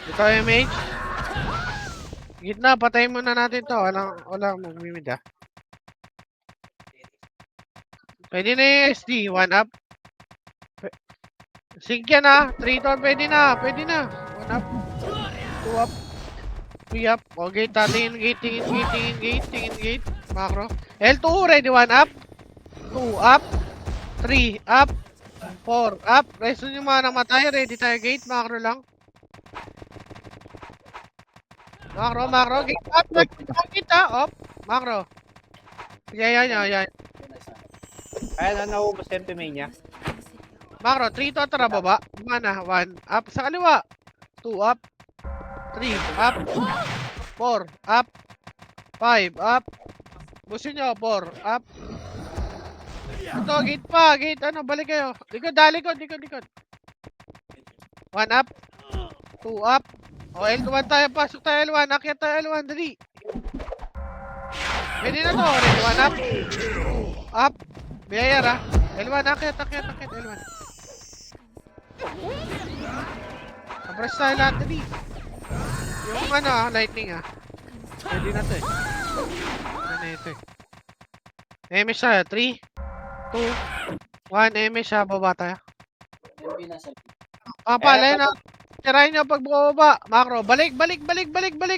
Ito yung mage. Gitna, patayin muna natin to. Walang magmimid, ha. Pwede na yung SD. 1 up. Sync yan ah. 3 to 1, pwede na. Pwede na. 1 up. 2 up. 3 up. O, gate ah. Tingin gate. Macro. L2, ready. 1 up. 2 up. 3 up. 4 up. Resto nyo mga namatay. Ready tayo gate. Macro lang. Macro. Gate up. Gate ah. Op. Macro. Yan. Ayan, naubos MP niya. Macro, 3 to tara baba. Mana, 1 up sa kaliwa. 2 up. 3 up. 4 up. 5 up. Busin nyo, 4 up. Ito, gate pa. Gate, ano, balik kayo. Likod. 1 up. 2 up. O, L1 tayo. Pasok tayo L1. Akyat tayo L1. Dali. Pwede na to. Ready, 1 up. 2 up. Biyayar ah. L1, akyat L1. Abras tayo lahat dali. Yung ano ah, lightning ah. Pwede na to eh. Ano ito eh. MS tayo. 3, 2, 1. MS ah. Baba tayo. Papalay na. Tirahin nyo pag bumaba. Macro. Balik.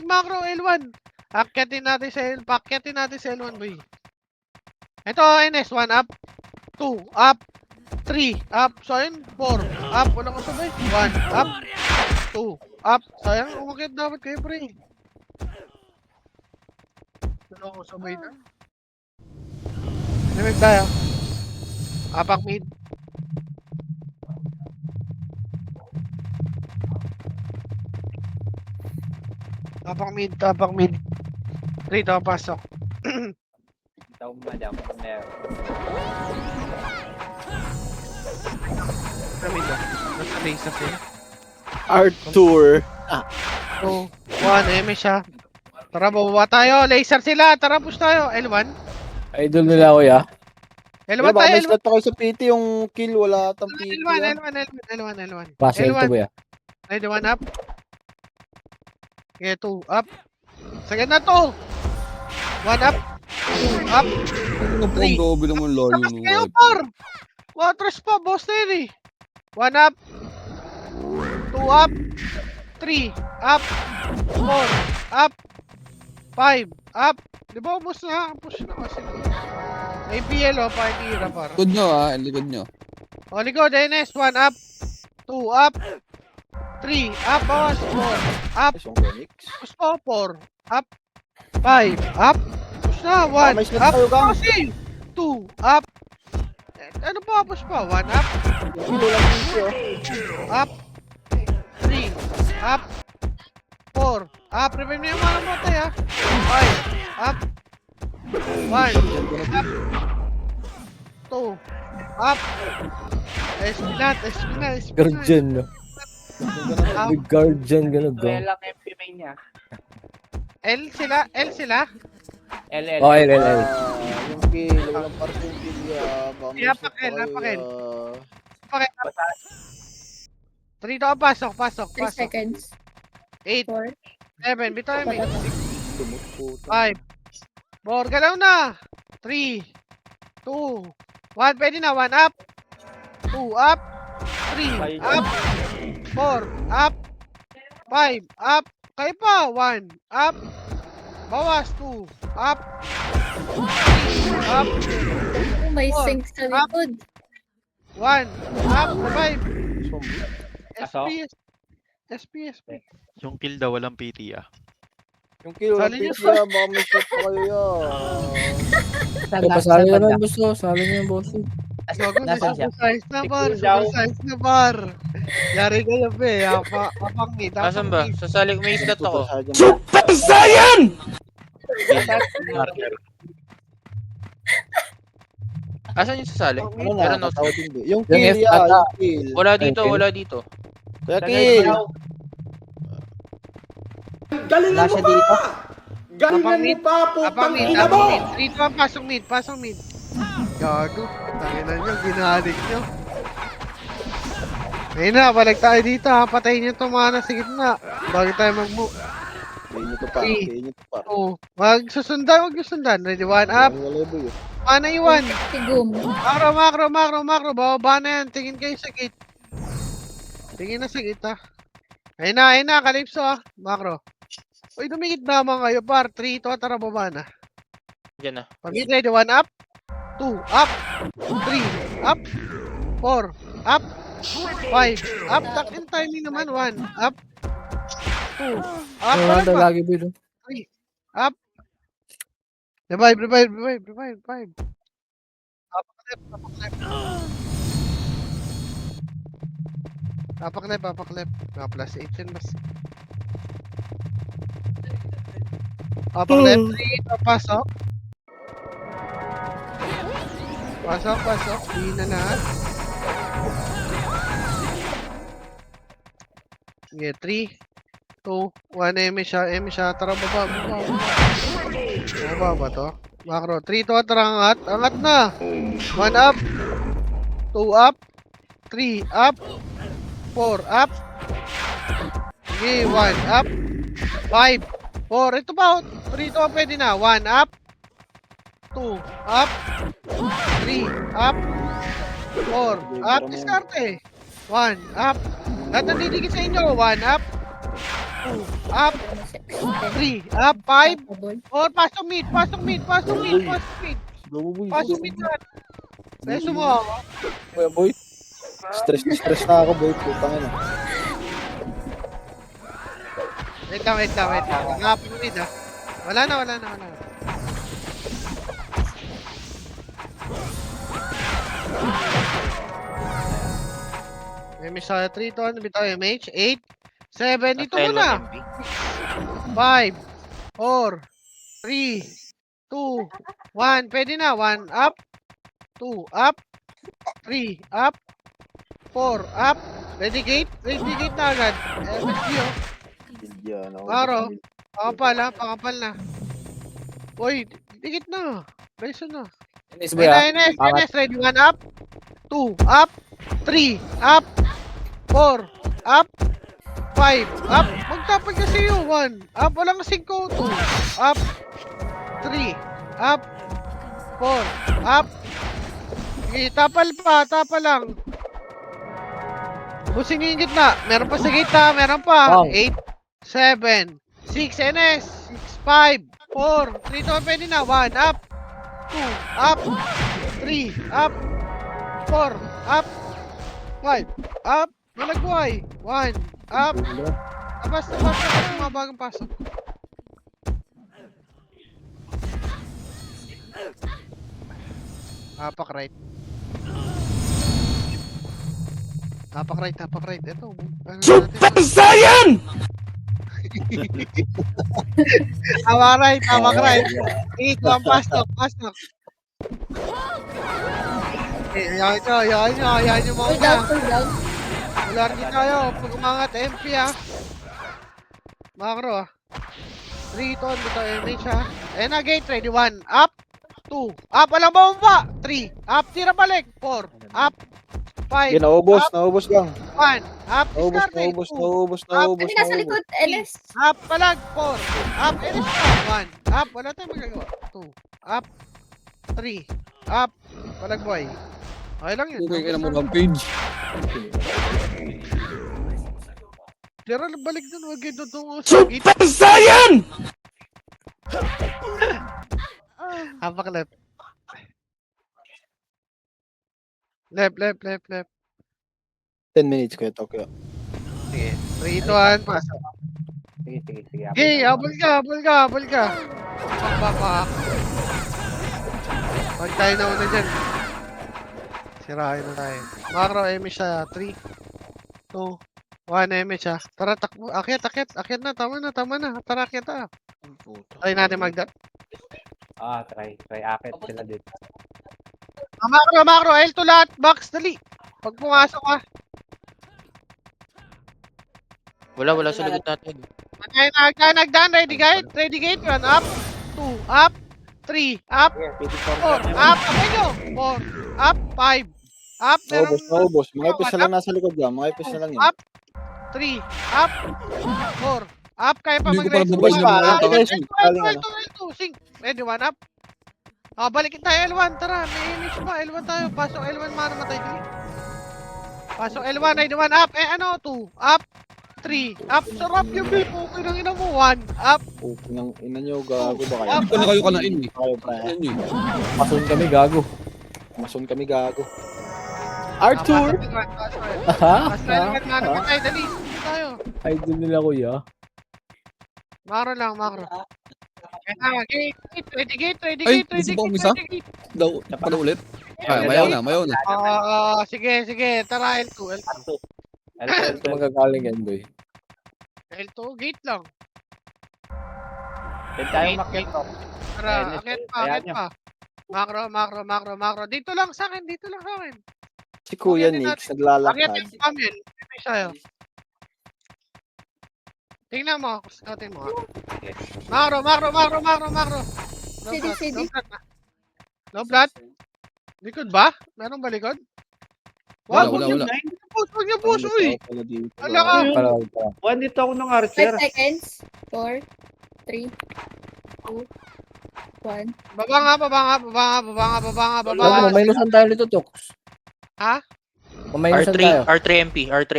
Macro. L1. Akyatin natin sa L1 boy. Ito NS. 1 up. 2 up. 3 up. So yun. 4 up. Walang kasabay. 1 up. 2 up. Sayang. Umakit dapat kayo pre. Walang kasabay na. Limig tayo. Apak mid. Tapak mid. 3 to pasok. Ito, madam. Kami ba? Nasa base na Arthur. 2, 1, eme siya. Tara, bababa tayo. Laser sila. Tara, push tayo. L1. Idol nila kuya. L1 Baka tayo, may L1. slot pa kayo sa PT yung kill. Wala tang PT. L1. Pass ito kuya. Ready, 1 up. Okay, 2 up. Sagad na to. 1 up. 2 up. Ano po ang grabe naman layo Tapos ng kayo, wipe. par. Waters pa, boss na yun eh. 1 up. 2 up. 3 up. 4 up. 5 up. Di ba ubos na? Push na kasi. APL o, pakitira par. Likod nyo likod nyo. O, likod, NS. 1 up. 2 up. 3 up. Bawas. 4 up. Yung Phoenix. Push pa, 4 up. 5 up. Push na. 1 may slot up. tayo, gang. Kasi 2 up. Ano pa? Push pa. 1 up. Yung kill walang PT oh. Up. 3 up. 4 up. Revive mo yung mga motay ha. 5 up. 1 up. 2 up. SP na. Guardian no. Up. Big guardian gano'n Kaya lang MP niya. L sila. LL. Okay, LL. Yung kill. Walang parang yung kill. Baka may Yeah, slot pa pakil, kayo, pakil. 3 ah. to pasok. 3 seconds. 8 4. 7 bitaw mo. Tumututo. 5 4 galaw na. 3 2 1 pwede na. 1 up. 2 up. 3 up. 4 up. 5 up. Kayo pa. 1 up. Bawas. 2 up. 3 up. Oh, may Four. sync sa likod. 1 up. 5 Pasok. SPS. Yung kill daw, walang PT ah. Yung kill walang Sali niyo, PT Baka may slot pa kayo Kaya pasali ka na boss ko. Sali niyo yung boss. Gago, Nasaan siya? size na bar. Tignan daw. Size na bar. Yari kayo pe. Apangit. Asan ba? Sasali, may slot ako. Super! Asan yung sasali? Ano Pero na, no, katawad hindi. Yung Yung kill, F yeah, ata. yung kill. wala dito, Okay. wala dito. Kaya kill. Wala siya dito. Apangit. 3 to pasok mid. Gago. Tanginan nyo, ginadik nyo. Ayun na, balik tayo dito ha. Patayin nyo itong mga nasa gitna. Bago tayo mag-move. Kayin nyo to pa. Eh. Kayin nyo to pa. Oh, wag nyo sundan. Ready, 1 up. Wala ba yun? Paano iwan? Tigum. Macro. Bababa na yan. Tingin kayo sa gate. Tingin na sa kita. Ayun na, Calypso ah. Macro. Uy, dumikit naman kayo, par. 3, ito, tara, baba na. Diyan na. Pag-hit ready, 1 up, 2 up, 3 up, 4 up, 5 up. Takin timing naman, 1 up, 2 up, Wala pa. lagi dito. Up. Revive. Tapak left. Tapak left. Mga plus 8 yun, mas. Tapak left, 3, pasok. Pasok. Di na na. Sige, 3, 2, 1, eme siya. Tara, baba. Baba ba to? Macro, 3, 2, tara, angat na. 1 up, 2 up, 3 up, 4 up. Sige, 1 up, 5, 4. Ito ba? 3, 2, pwede na. 1 up, 2 up, 3 up, 4 up. Diskarte. 1 up. Lahat ng didikit sa inyo. 1 up, 2 up, 3 up, 5, 4. Pasok mid. Pasok mid na. Beso mo. Kuya boy. Stress na ako boy. Putang ina. Wait lang. Ngapin mid ah. Wala na. MH tayo 3 to. Ano bitaw MH? 8, 7. Dito muna. 5, 4, 3, 2, 1. Pwede na. 1 up, 2 up, 3 up, 4 up. Ready gate na agad. MSG oh. Claro. Pakapal na. Uy, dikit na. Beso na. Inis ba yan? NS, ready. 1 up, 2 up, 3 up, 4 up, 5 up. Magtapal kasi yun. 1 up, walang 5, 2 up, 3 up, 4 up. Okay, tapal lang. Busing yung gitna. Meron pa sa gitna, meron pa. Wow. 8, 7, 6 NS, 6, 5, 4, 3 to, pwede na. 1 up, 2 up, 3 up, 4 up, 5 up, malagway. 1 up, tapos mga bagong pasok. Tapak right. Ito. Super Saiyan! Tapak right. Ito ang pasok. Ayan nyo Pull muna. down. Wala rin tayo. Pag umangat, MP ah. Macro ah. 3 to, dito MH ah. Ayan na, gate ready. 1 up, 2 up, walang bababa. 3 up, tira balik. 4 up, 5 Naubos lang. 1 up, discard. Naubos. Pwede nasa likod, LS. Up, palag. 4 up, NS pa. 1 up, wala tayong magagawa. 2 up, 3 up, palag boy. Okay lang yun. Okay ka na mo rampage. Tira, balik dun. Huwag kayo tutungo sa gate. Super Saiyan! Hapak left. Left. 10 minutes kayo, Tokyo. Sige. 3, 2, 1, pasok. Sige. Okay, habol ka. Pak. Pag tayo na una dyan. Sirahin na tayo. Macro, MH siya. 3, 2, 1, MH siya. Tara, takbo. Akyat na. Tama na. Tara, akyat na. Try natin magdat. Try. Akit sila dito. Macro. L to lahat. Box, dali. Pag pumasok ka. Wala sa likod natin. Nagdaan. Ready gate. 1 up. 2 up. 3 up. 4 up. Abay nyo. 4 up. 5 up. Naubos. Mga ipis na lang nasa likod yan. Up. 3 up. 4 up. Kaya pa Hindi ko mag-raise. pala babay niya, L2. Sync. Ready, 1 up. Balikin tayo L1. Tara, may image pa. L1 tayo. Pasok L1, matay dali. Pasok L1, ID1, up. Ano, 2, up. 3, up. Sarap yung bill. Okay nang ina mo. 1, up. Okay ng ina nyo, gago ba kayo? Hindi ko na kayo kanain eh. Kayo, pre. Ano yun? Pasun kami, gago. Mason kami, gago. Arthur! Ha? Basta naman, mano tayo. Dali. Dito tayo. Idol nila kuya. Makro lang, makro. Gate, ready gate, ready Ay, gate, ready gusto pa gate, umisa? ready gate. Daw, pala ulit? Mayaw na, mayaw na. Sige. Tara, L2, L2. Ito magagaling yan, boy. L2, gate lang. Pwede tayong makyat to. Tara, Ayan, akit ayan pa. Makro. Dito lang sa akin. Si Kuya Akyat Nix, Akit naglalakad. yung Camel. May sa'yo. Tingnan mo, scoutin mo. Makro. CD. No blood? Likod ba? Meron ba likod? Wala. Huwag niyo push, uy! Ala ka! Buwan dito ako ng 5 Archer. seconds. 4, 3, 2, 1. Baba nga. Gago, maminusan tayo nito, Tox. Ha? Maminusan tayo. R3MP. R3,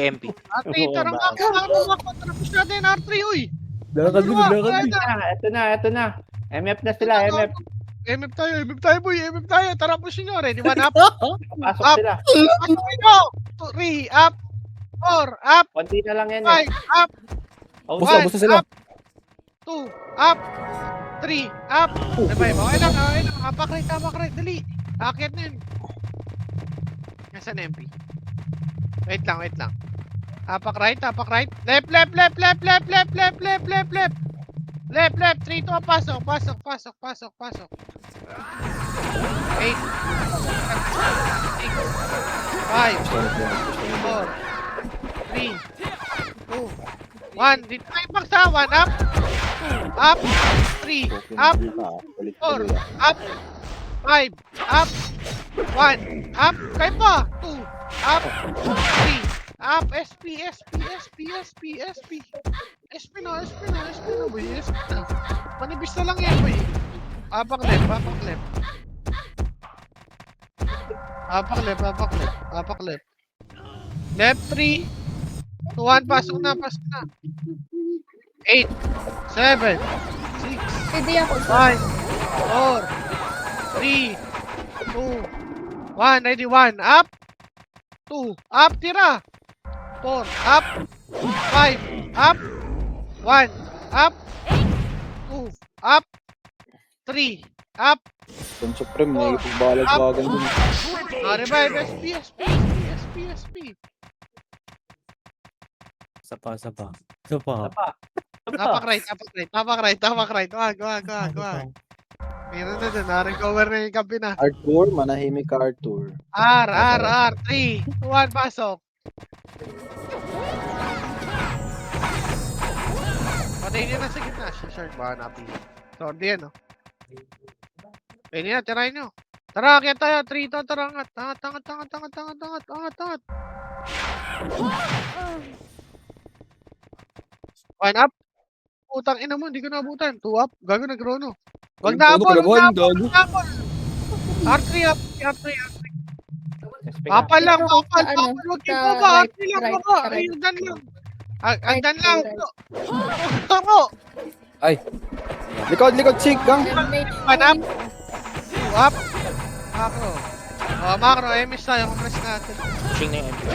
tara nga. Tapos natin R3, uy! Lakad din, lakad din. Ito na. MF na sila, MF. MF tayo, boy. Tara, push nyo. Ready, 1 up. Pasok Up. sila. Pasok nyo. 3, up. 4, up. Konti na lang yan 5, eh. up. Oh, Busta sila. 2, up. 3, up. Diba, okay lang. Apak right. Dali. Akit na yun. Nasaan MP? Wait lang. Apak right. Left. Left. 3, 2, pasok. 8. 5, 4, 3, 2, 1. Dito tayo paksa. 1, up. 2, up. 3, up. 4, up. 5, up. 1, up. Kayo pa. 2, up. 3, up. SP na, boy. SP na. Manibis na lang yan, boy. Apak left. Left 3, 2, 1, pasok na. 8, 7, 6, CD ako. 5, 4, 3, 2, 1. Ready, 1, up. 2, up, tira. 4, up. 5, up. 1, up. 2, up. 3, up. Don Supreme, may pagbalag-bagan din. Revive, SP. Sapa. Tapak right. Wag. Meron na dun, na-recover na yung kampi na. Arthur, manahimik ka, Arthur. R. 3, 2, 1, pasok. Patayin niya na sa gitna. Short ba hanapin? Sword yan, no? Pwede na, tirahin nyo. Tara, kaya tayo. 3 to, tara, angat. Angat. 1 up. Utang ina mo, hindi ko nabutan. 2 up. Gago nag-rono. Wag na apol. R3 up. Papal lang. Wag kayo baba. R3 lang baba. Ayun, dan lang. Dan lang. Taro. Likod, Sig, gang. 1 up. 2 up. Macro. MS tayo. Compress natin. Pushing na yung MP.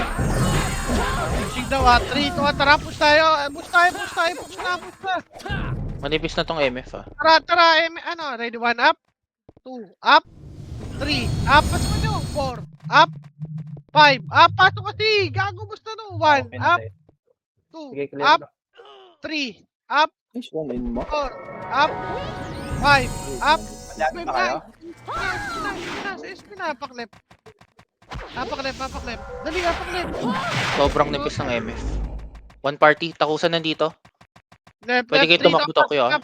Pushing daw. 3, 2, 1. Tara, push tayo. Push na. Manipis na tong MF ah. Tara. Ready, 1 up. 2 up. 3 up. Pasok nyo. 4 up. 5 up. Pasok kasi. Gago, basta no. 1 up. 2 up. 3 up. Nice one in mo. 4 up. 5 up. Malapit na kayo? Sa SP na. Apak left. Dali, apak left. Sobrang nipis ng MF. One party, takusan nandito. Left, Pwede kayo tumakbo, Tokyo, ah.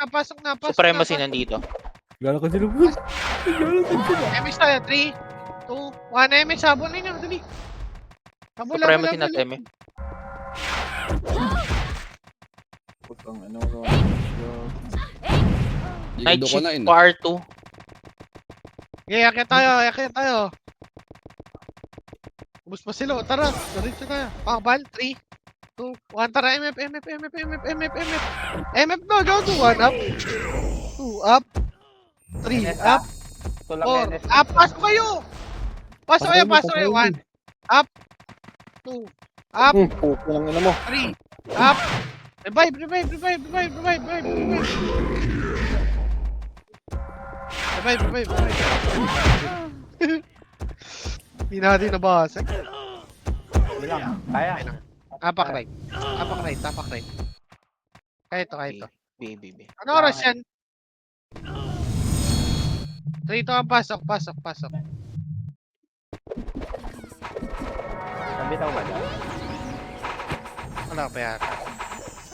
Pasok na. Supremacy nandito. Gano'n ka sila, boy. MS tayo. 3, 2, 1. MS, habol ninyo. Dali. Supremacy na MF. Putang ano. Night Lido ko shift na po R2. Okay, akit tayo. Ubus pa sila. Tara, diretso tayo. Pakbal, 3, 2, 1. Tara, MF. MF na, gago. 1 up. 2 up. 3 up. Ito lang 4 NS. up. Pasok kayo. Pasok kayo. 1 up. 2 up. Puto lang ina mo. 3 up. Revive. Hindi natin nabasa. Hindi lang. Kaya. Apak right. Kaya ito. B. Ano oras yan? 3 to ang pasok. Nabitaw ba dyan? Wala pa yata.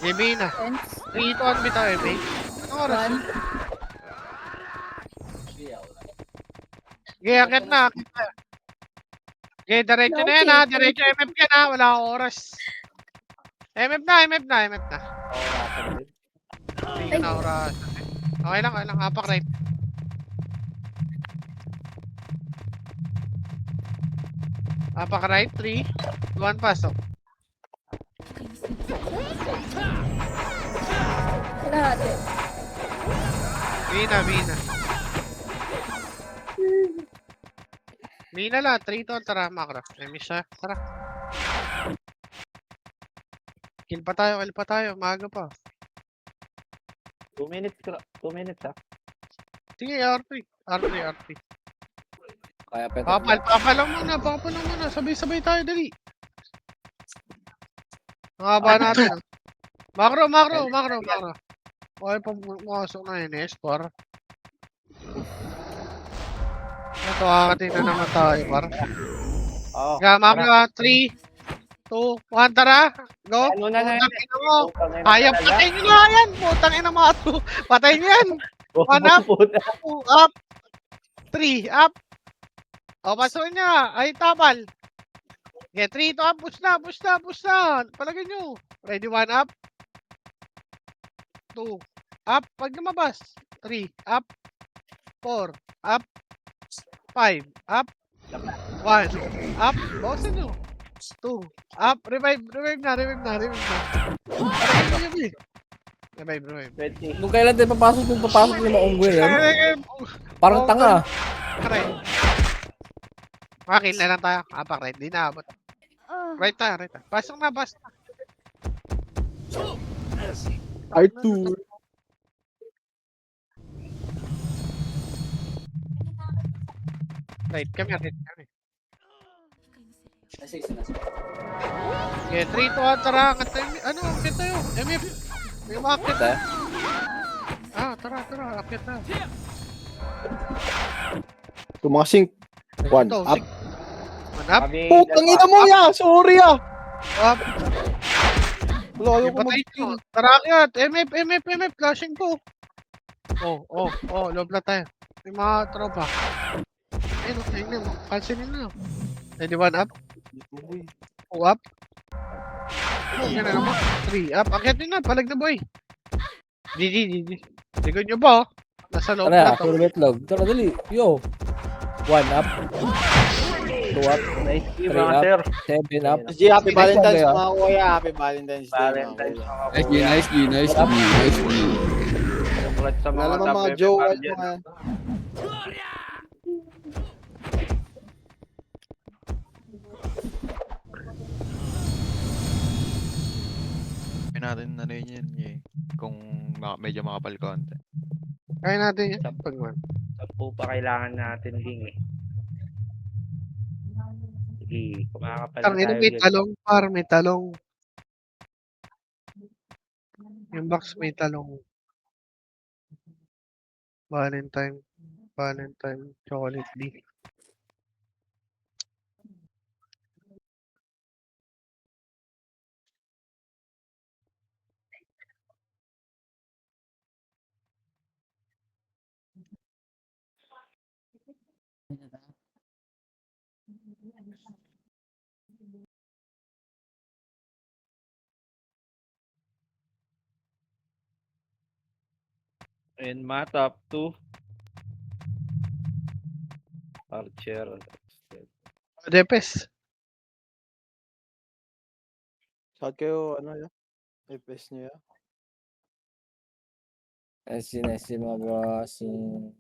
JB na. Thanks. 3 to ang bitaw, JB. Anong oras yan? 1. Okay, akit na. Okay, diretso na yan ha. Diretso MF yan ha. Wala akong oras. MF na. Oo, nasa din. Hindi ka na oras. Okay lang. Apak right. Apak right. 3, 2, 1, pasok. Kalahati. Mina la, 3 to, tara, macro. May miss siya, tara. Kill pa tayo, maaga pa. 2 minutes. 2 minutes ha. Sige, R3. Kaya pwede. Papal lang muna, sabay-sabay tayo, dali. Mahaba natin. Macro. Okay, pumasok na yun, Esper. Ito, kakatin na naman tayo, par. Oo. Kaya, macro, 3, 2, 1, tara. Go. Ano na Putang yun? ina mo. Ayaw, patayin nyo na yan. Putang ina mo. Patayin nyo yan. One up. 2 up. 3 up. O, pasukin nyo. Ay, tabal. Okay, 3 to up. Push na. Palagay nyo. Ready, 1 up. 2 up. Pag lumabas. 3 up. 4 up. 5 up. 1 up. Bawasan nyo. 2 up. Revive na. Revive nyo, B. Revive. 20. Nung kailan tayo papasok yung maunggoy yan? Parang tanga. Right. Kill na lang tayo. Apak right. Di na abot. Right tayo. Pasok na. R2. Right. Kami. Okay, 3 to 1. Tara. Ano? Akit tayo. MF. May umakit. Tara. Akit na. Tumasing. 1 Ito, up. 1 up. Putang ina mo ya. Sorry ah. Up. Wala, ayoko Patay mag-kill. nyo. Tara akyat. MF. Flashing ko. Loob na tayo. May mga tropa. Ayun mo. Cancelin na. Ready, 1 up. 2 up. Yan na naman. 3 up. Akyat nyo na. Palag na boy. GG. Likod nyo ba? Nasa loob Tara, na to. puro betlog. Tara, dali. Yo. 1 up. 2 up. Nice game 3 mga up. sir. 7 up. SG, happy Valentine's Kuya. mga kuya. Happy Valentine's Day. Valentine's mga mga Nice kuya. Nice G. Congrats sa kuya. mga Wala naman mga top joke. FFR dyan. Kaya natin ano yun eh. Kung medyo makapal konti. Kaya natin yan. Pagman. 10 pa kailangan natin ding eh. Sige, kumakapal na Tangina, tayo may dyan. talong. Par, may talong. Yung box may talong. Valentine. Chocolate leaf. And mga top 2. Archer. Depes. Shout kayo, ano yun? FPS nyo yan. Nice, nice, mga bossing.